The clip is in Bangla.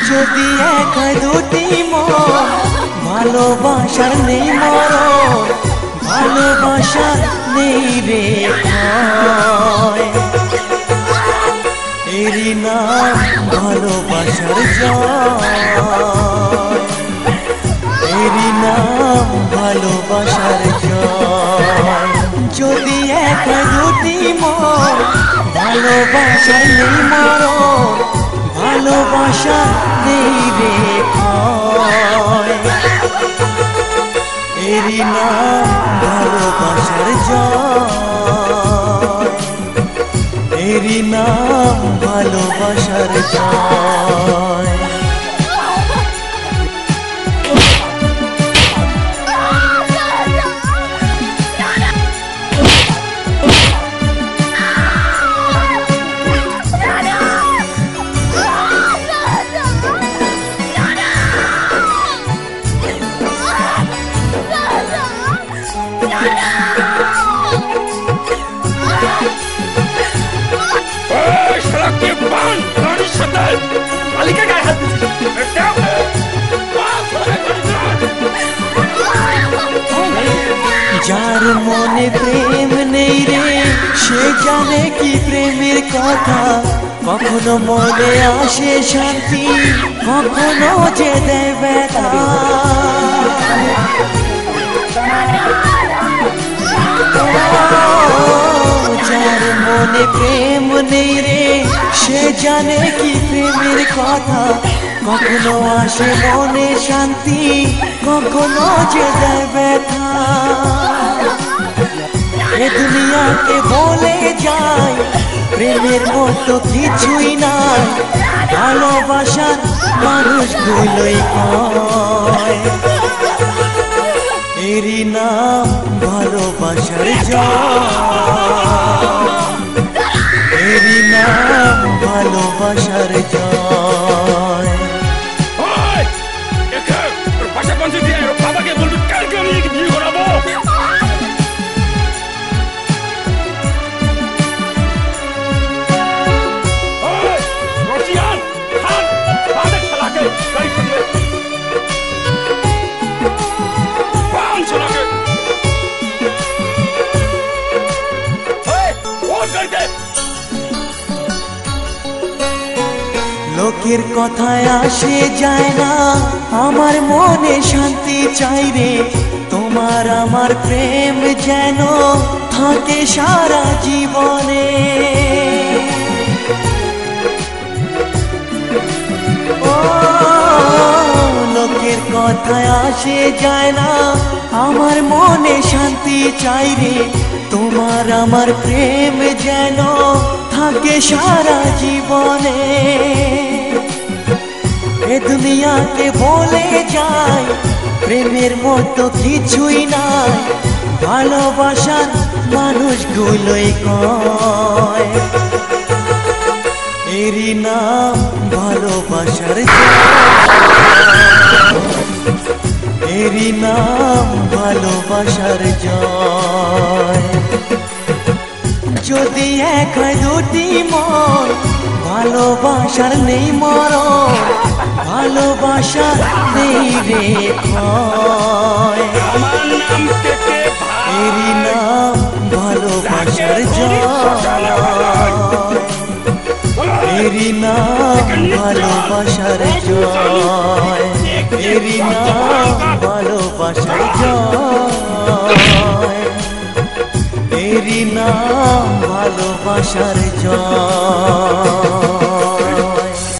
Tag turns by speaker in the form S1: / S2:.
S1: যদি এক দুটি মন ভালোবাসার নেই মরণ, ভালোবাসা নেই রে ভয়, এরই নাম ভালোবাসার জয়, এরই নাম ভালোবাসার জয়। যদি এক দুটি মন ভালোবাসার নেই মরণ, ভালোবাসা নেই রে ভয়, এরই নাম ভালোবাসার জয়, এরই নাম ভালোবাসার জয়। যার মনে প্রেম নেই রে সে জানে কি প্রেমের কথা, কখনো মনে আসে শান্তি, কখনো যে দেয় ব্যথা। যার মনে প্রেম নেই রে সে জানে কি প্রেমের কথা, কখনো আসে মনে শান্তি, কখনো যে দেয় ব্যথা। এ দুনিয়াকে বলে যায় প্রেমের মতো কিছুই নাই, ভালোবাসার মানুষগুলোই কয়, এরই নাম ভালোবাসার জয়, এরই নাম ভালোবাসার জয়। লোকের কথায় আসে যায় না, আমার মনে শান্তি চাই রে, তোমার আমার প্রেম যেন থাকে সারা জীবনে। ও লোকের কথায় আসে যায় না, আমার মনে শান্তি চাই রে, তোমার আমার প্রেম যেন থাকে সারা জীবনে। এ দুনিয়াকে বলে যায় প্রেমের মতো কিছুই নাই, ভালোবাসার মানুষগুলোই কয়, এরই নাম ভালোবাসার জয়, এরই নাম ভালোবাসার জয়। যদি এক দুটি মন ভালোবাসার নেই মরণ, ভালোবাসা নেই রে ভয়, এরই নাম ভালোবাসার জয়, এরই নাম ভালোবাসার জয়, এরই নাম ভালোবাসার জয়, এরই নাম ভালোবাসার জয়।